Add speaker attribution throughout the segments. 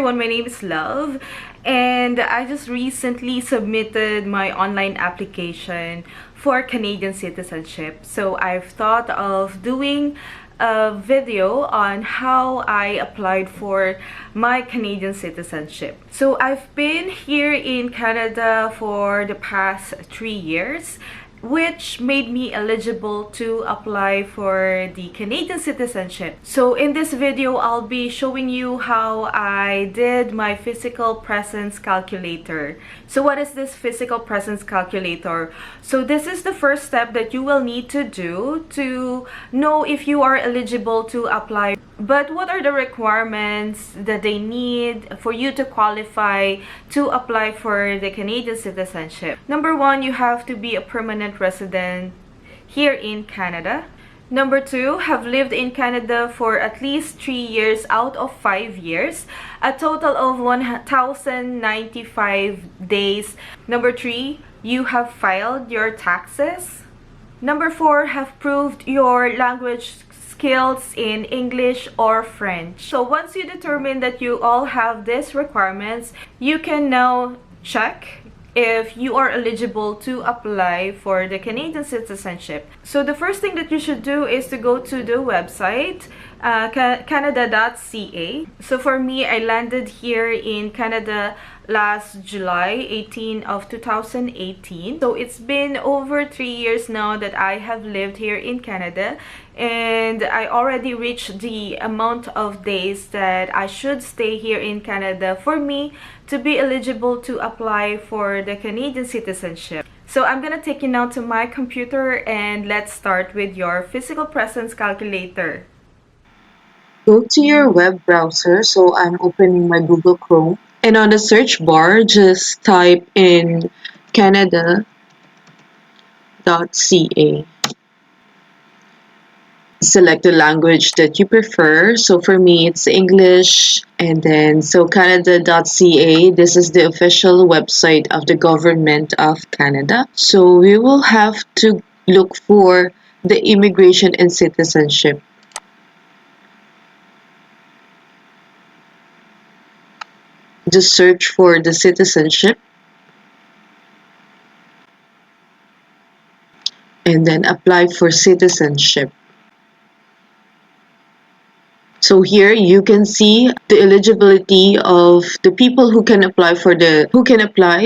Speaker 1: everyone, my name is Love, and I just recently submitted my online application for Canadian citizenship. So I've thought of doing a video on how I applied for my Canadian citizenship. So I've been here in Canada for the past 3 years, which made me eligible to apply for the Canadian citizenship. So in this video, I'll be showing you how I did my physical presence calculator. So what is this physical presence calculator? So this is the first step that you will need to do to know if you are eligible to apply. But what are the requirements that they need for you to qualify to apply for the Canadian citizenship? Number one, you have to be a permanent resident here in Canada. Number two, have lived in Canada for at least 3 years out of 5 years, a total of 1,095 days. Number three, you have filed your taxes. Number four, have proved your language skills in English or French. So once you determine that you all have these requirements, you can now check if you are eligible to apply for the Canadian citizenship. So the first thing that you should do is to go to the website canada.ca. So for me, I landed here in Canada last July 18 of 2018. So it's been over 3 years now that I have lived here in Canada, and I already reached the amount of days that I should stay here in Canada for me to be eligible to apply for the Canadian citizenship. So I'm gonna take you now to my computer, and let's start with your physical presence calculator.
Speaker 2: Go to your web browser. So I'm opening my Google Chrome. And on the search bar, just type in canada.ca. Select the language that you prefer. So for me, it's English. And then, so canada.ca, this is the official website of the government of Canada. So we will have to look for the immigration and citizenship. Just search for the citizenship and then apply for citizenship. So here you can see the eligibility of the people who can apply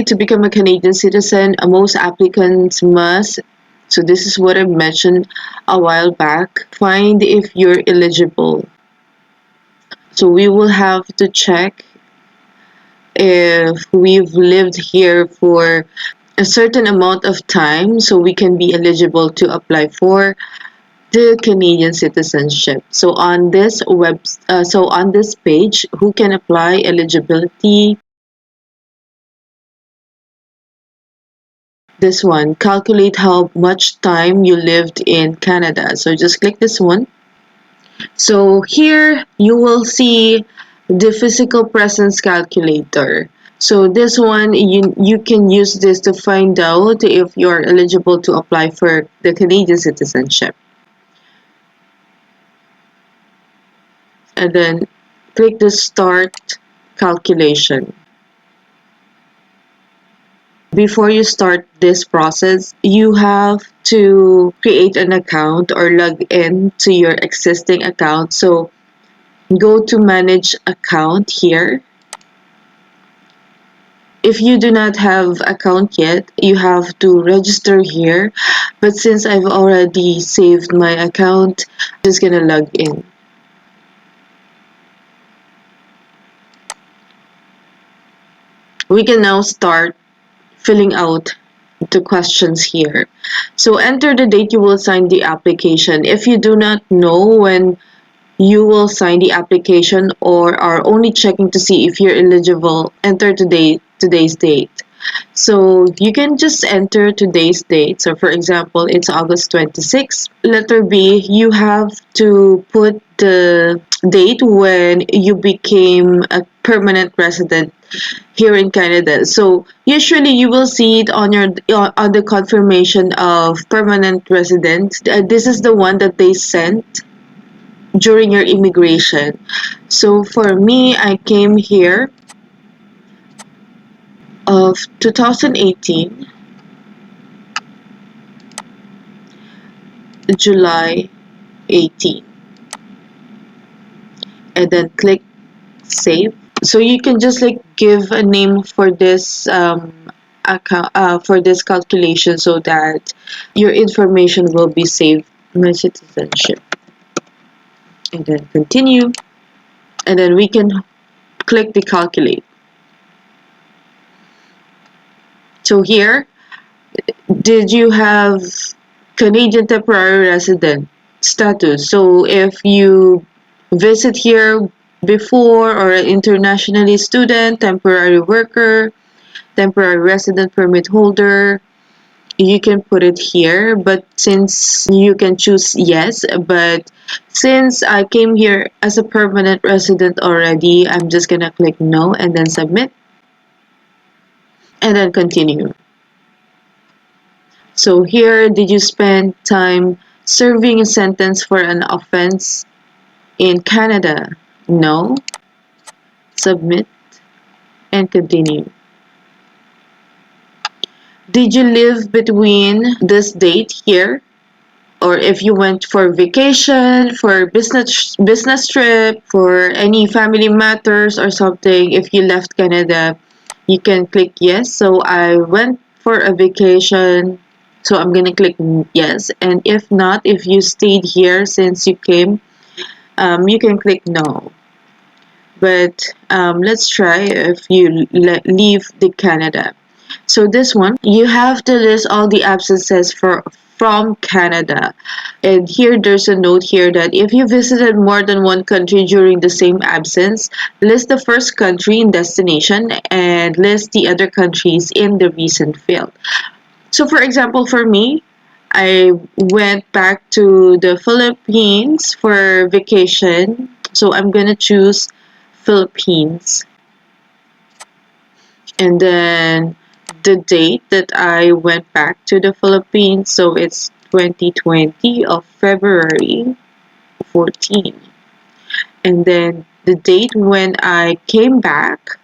Speaker 2: to become a Canadian citizen. Most applicants must, so this is what I mentioned a while back, find if you're eligible. So we will have to check if we've lived here for a certain amount of time so we can be eligible to apply for the Canadian citizenship. So on this page, who can apply, eligibility, this one, calculate how much time you lived in Canada. So just click this one. So here you will see the physical presence calculator. So this one, you can use this to find out if you're eligible to apply for the Canadian citizenship. And then click the start calculation. Before you start this process, you have to create an account or log in to your existing account. So go to manage account here. If you do not have account yet, you have to register here. But since I've already saved my account, I'm just gonna log in. We can now start filling out the questions here. So enter the date you will sign the application. If you do not know when you will sign the application or are only checking to see if you're eligible, enter today's date. So you can just enter today's date. So for example, it's August 26. Letter B, you have to put the date when you became a permanent resident here in Canada. So usually you will see it on the confirmation of permanent resident. This is the one that they sent. during your immigration. So for me, I came here of 2018, July 18, and then click save. So you can just like give a name for this account for this calculation so that your information will be saved. My citizenship, and then continue, and then we can click the calculate. So here, did you have Canadian temporary resident status? So if you visit here before, or an internationally student, temporary worker, temporary resident permit holder, you can put it here. But since you can choose yes, but since I came here as a permanent resident already, I'm just gonna click no and then submit and then continue. So here, did you spend time serving a sentence for an offense in Canada? No. Submit and continue. Did you live between this date here? Or if you went for vacation, for business trip, for any family matters or something, if you left Canada, you can click yes. So I went for a vacation, so I'm gonna click yes. And if not, if you stayed here since you came, you can click no. But let's try if you leave the Canada. So this one, you have to list all the absences from Canada. And here there's a note here that if you visited more than one country during the same absence, list the first country in destination and list the other countries in the recent field. So for example, for me, I went back to the Philippines for vacation. So I'm gonna choose Philippines. And then the date that I went back to the Philippines, so it's 2020 of February 14. And then the date when I came back,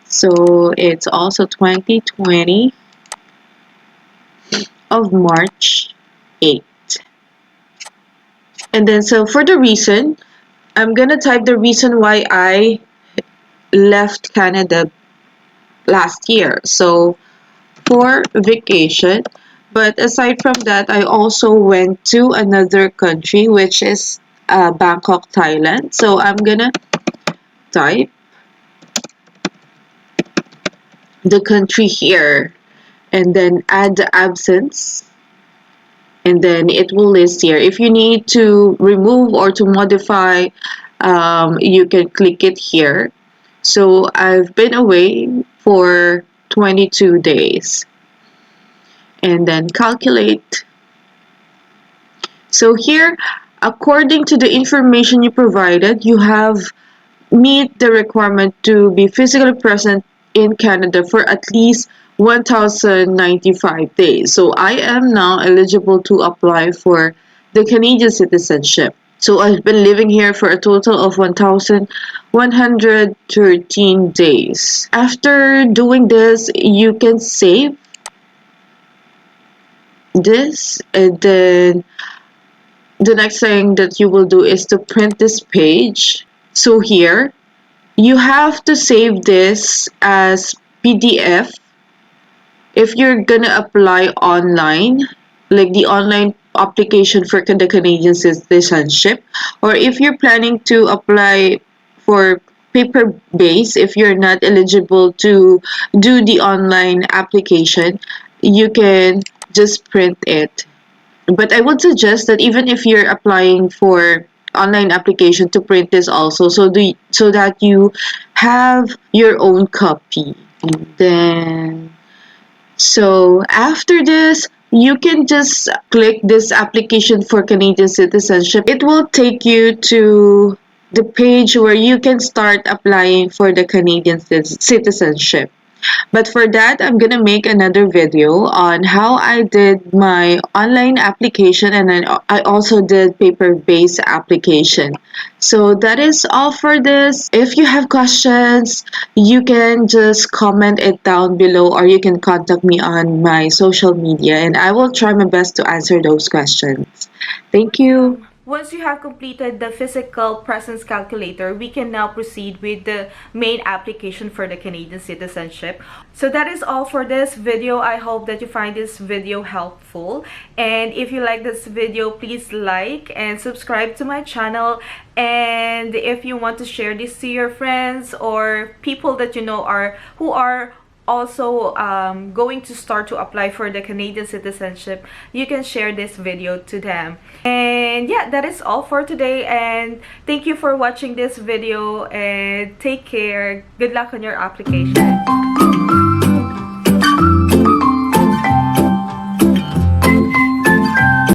Speaker 2: so it's also 2020 of March 8. And then so for the reason, I'm gonna type the reason why I left Canada last year. So for vacation. But aside from that, I also went to another country, which is Bangkok, Thailand. So I'm gonna type the country here and then add the absence, and then it will list here. If you need to remove or to modify, you can click it here. So I've been away for 22 days, and then calculate. So here, according to the information you provided, you have meet the requirement to be physically present in Canada for at least 1,095 days. So I am now eligible to apply for the Canadian citizenship. So I've been living here for a total of 1,113 days. After doing this, you can save this, and then the next thing that you will do is to print this page. So here, you have to save this as PDF if you're gonna apply online, like the online application for the Canadian citizenship, or if you're planning to apply for paper base, if you're not eligible to do the online application, you can just print it. But I would suggest that even if you're applying for online application, to print this also, so that you have your own copy. And then so after this, you can just click this application for Canadian citizenship. It will take you to the page where you can start applying for the Canadian citizenship. But for that, I'm gonna make another video on how I did my online application, and then I also did paper-based application. So that is all for this. If you have questions, you can just comment it down below, or you can contact me on my social media, and I will try my best to answer those questions. Thank you.
Speaker 1: Once you have completed the physical presence calculator, we can now proceed with the main application for the Canadian citizenship. So that is all for this video. I hope that you find this video helpful. And if you like this video, please like and subscribe to my channel. And if you want to share this to your friends or people that you know who are also going to start to apply for the Canadian citizenship, you can share this video to them. And yeah, that is all for today, and thank you for watching this video, and take care. Good luck on your application.